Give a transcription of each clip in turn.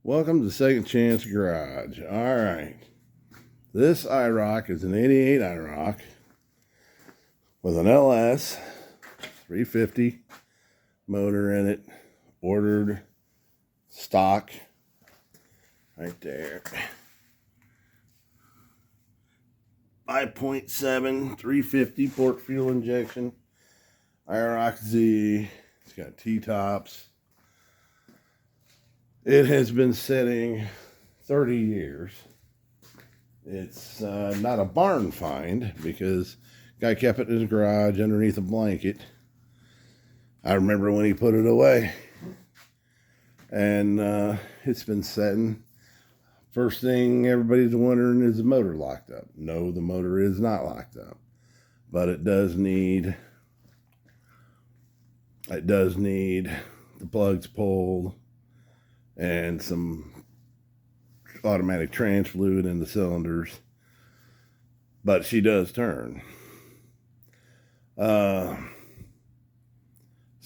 Welcome to Second Chance Garage. All right. This IROC is an 88 IROC with an LS 350 motor in it. Ordered stock right there. 5.7 350 port fuel injection. IROC Z. It's got T-tops. It has been sitting 30 years. It's not a barn find because guy kept it in his garage underneath a blanket. I remember when he put it away. And it's been sitting. First thing everybody's wondering, is the motor locked up? No, the motor is not locked up. But it does need the plugs pulled and some automatic trans fluid in the cylinders. But she does turn. So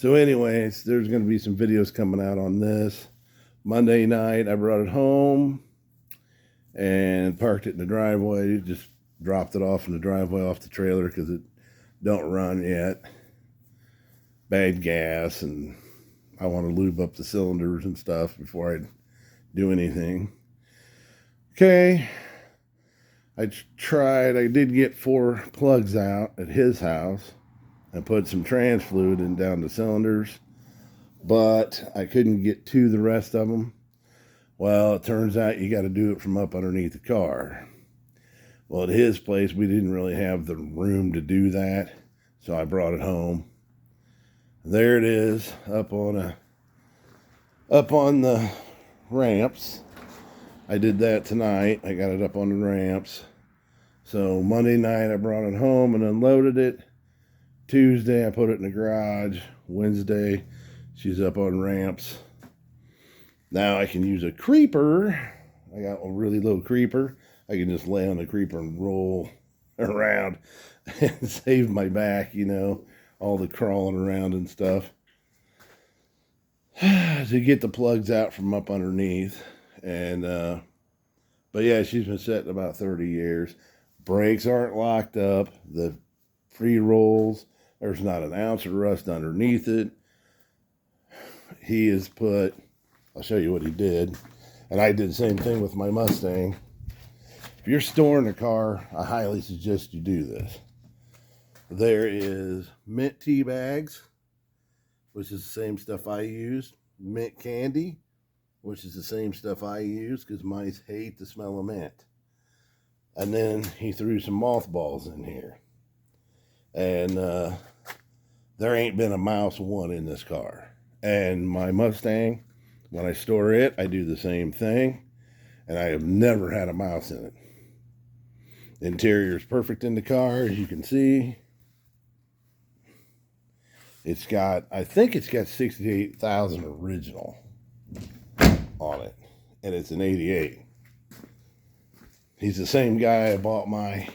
anyways, there's going to be some videos coming out on this. Monday night, I brought it home and parked it in the driveway. Just dropped it off in the driveway off the trailer because it don't run yet. Bad gas, and I want to lube up the cylinders and stuff before I do anything. Okay. I did get 4 plugs out at his house and put some trans fluid in down the cylinders, but I couldn't get to the rest of them. Well, it turns out you got to do it from up underneath the car. Well, at his place, we didn't really have the room to do that, so I brought it home. There it is, up on the ramps. I did that tonight. I got it up on the ramps. So Monday night, I brought it home and unloaded it. Tuesday, I put it in the garage. Wednesday, she's up on ramps. Now I can use a creeper. I got a really low creeper. I can just lay on the creeper and roll around and save my back, you know, all the crawling around and stuff. To get the plugs out from up underneath. And, but yeah, she's been sitting about 30 years. Brakes aren't locked up. The free rolls, there's not an ounce of rust underneath it. He has put, I'll show you what he did. And I did the same thing with my Mustang. If you're storing a car, I highly suggest you do this. There is mint tea bags, which is the same stuff I used. Mint candy, which is the same stuff I use because mice hate the smell of mint. And then he threw some mothballs in here. And there ain't been a mouse one in this car. And my Mustang, when I store it, I do the same thing. And I have never had a mouse in it. The interior is perfect in the car, as you can see. It's got, I think it's got 68,000 original on it. And it's an 88. He's the same guy I bought my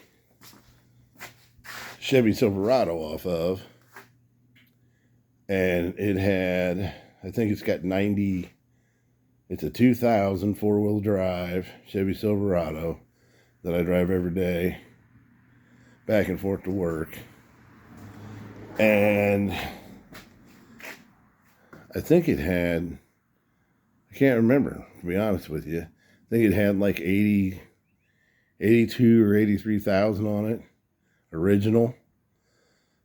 Chevy Silverado off of. And it had, I think it's got 90, it's a 2000 four-wheel drive Chevy Silverado that I drive every day back and forth to work. And I think it had, I can't remember, to be honest with you. I think it had like 82 or 83,000 on it, original.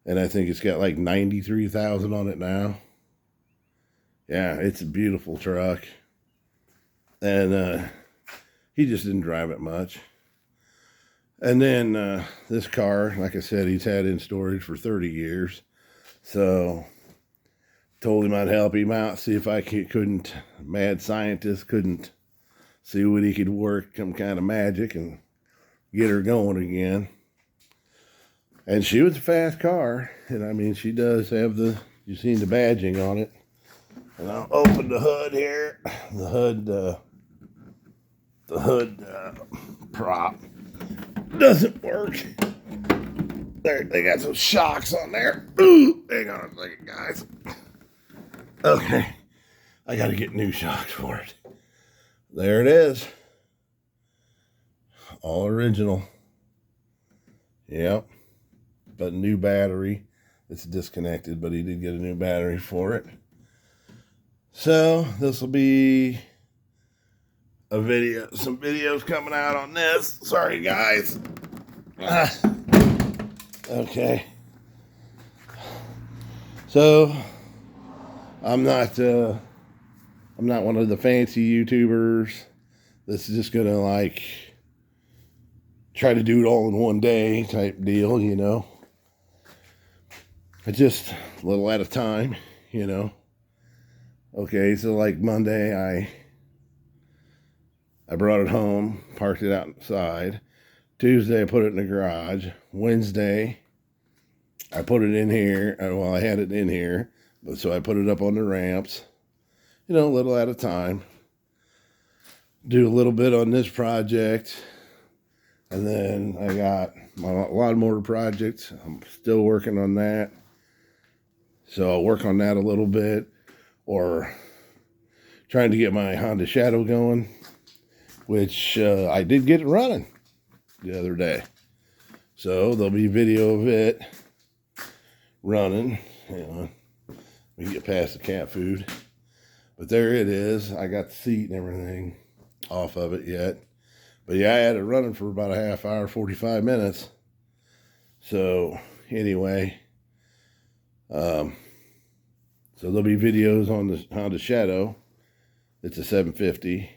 And I think it's got like 93,000 on it now. Yeah, it's a beautiful truck. And he just didn't drive it much. And then this car, like I said, he's had in storage for 30 years. So told him I'd help him out, see if I couldn't, mad scientist couldn't see what he could work, some kind of magic and get her going again. And she was a fast car. And I mean, she does have the, you've seen the badging on it. And I'll open the hood here. The hood prop doesn't work. There, they got some shocks on there. Ooh, hang on a second, guys. Okay, I got to get new shocks for it. there it is. All original. Yep. But new battery. It's disconnected, but he did get a new battery for it. So this will be a video, some videos coming out on this. Sorry guys. Okay. So I'm not one of the fancy YouTubers. This is just gonna like try to do it all in one day type deal, you know. I just a little at a time, you know. Okay, so like Monday I brought it home, parked it outside. Tuesday I put it in the garage. Wednesday I put it in here. Well, I had it in here, but so I put it up on the ramps. You know, a little at a time. Do a little bit on this project. And then I got my lawnmower project. I'm still working on that. So I'll work on that a little bit. Or trying to get my Honda Shadow going, which I did get it running the other day. So there'll be video of it running. Hang on. We can get past the cat food. But there it is. I got the seat and everything off of it yet. But yeah, I had it running for about a half hour, 45 minutes. So anyway, so there'll be videos on the Honda Shadow. It's a 750.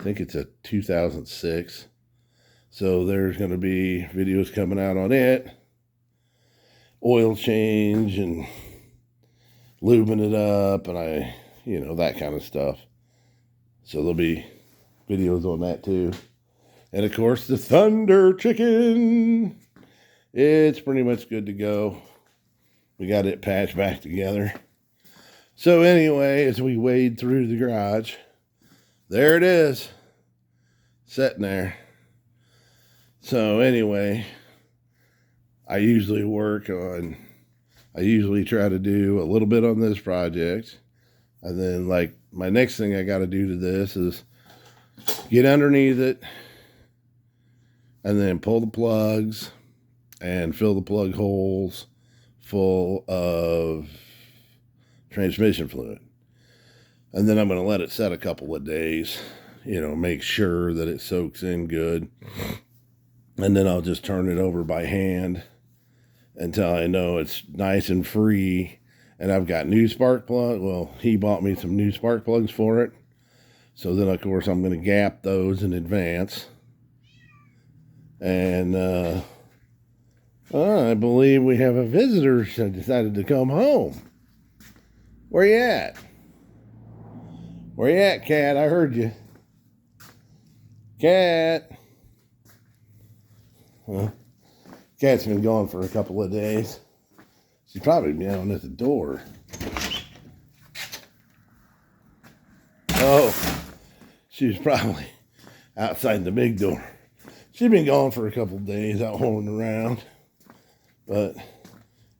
I think it's a 2006. So there's going to be videos coming out on it. Oil change and lubing it up and you know, that kind of stuff. So there'll be videos on that too. And of course, the Thunder Chicken. It's pretty much good to go. We got it patched back together. So anyway, as we wade through the garage, there it is, sitting there. So anyway, I usually try to do a little bit on this project. And then like my next thing I got to do to this is get underneath it and then pull the plugs and fill the plug holes full of transmission fluid. And then I'm going to let it set a couple of days, you know, make sure that it soaks in good. And then I'll just turn it over by hand until I know it's nice and free. And I've got new spark plug. Well, he bought me some new spark plugs for it. So then, of course, I'm going to gap those in advance. And I believe we have a visitor that decided to come home. Where you at? Where you at, Cat? I heard you. Cat. Well, Cat's been gone for a couple of days. She's probably down at the door. Oh, she's probably outside the big door. She's been gone for a couple of days, out holding around. But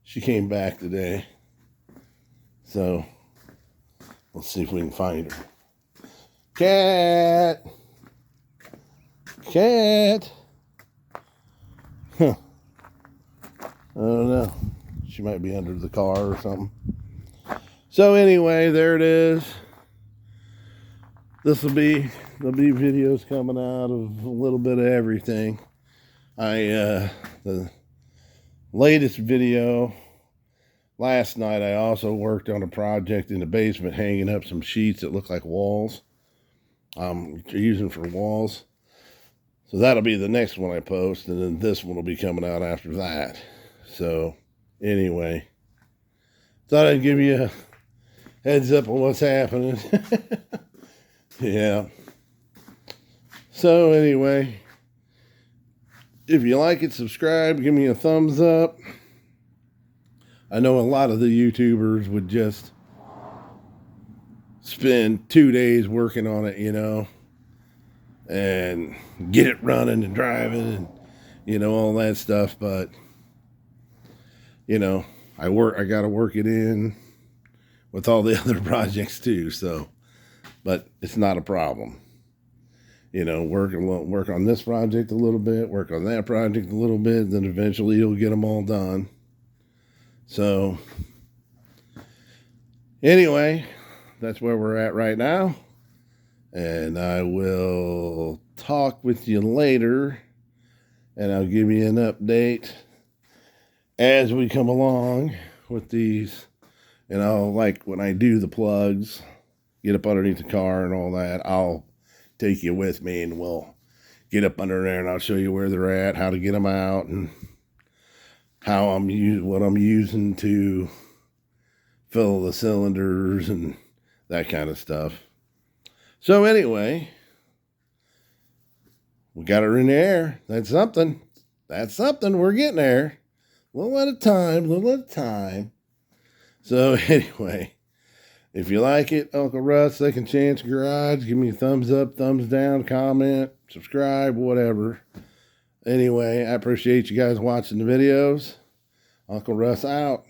she came back today. So, let's see if we can find her. Cat! Cat! Huh. I don't know. She might be under the car or something. So anyway, there it is. There'll be videos coming out of a little bit of everything. The latest video, last night I also worked on a project in the basement, hanging up some sheets that look like walls. I'm using for walls. So that'll be the next one I post, and then this one will be coming out after that. So anyway, thought I'd give you a heads up on what's happening. Yeah. So anyway, if you like it, subscribe, give me a thumbs up. I know a lot of the YouTubers would just spend 2 days working on it, you know, and get it running and driving and, you know, all that stuff. But, you know, I got to work it in with all the other projects too. So, but it's not a problem. You know, work on this project a little bit, work on that project a little bit, then eventually you'll get them all done. So, anyway, that's where we're at right now. And I will talk with you later, and I'll give you an update as we come along with these. And I'll, like, when I do the plugs, get up underneath the car and all that, I'll take you with me, and we'll get up under there, and I'll show you where they're at, how to get them out, and what I'm using to fill the cylinders and that kind of stuff. So anyway, we got her in the air. That's something. That's something. We're getting there. A little at a time. So anyway, if you like it, Uncle Russ, Second Chance Garage, give me a thumbs up, thumbs down, comment, subscribe, whatever. Anyway, I appreciate you guys watching the videos. Uncle Russ out.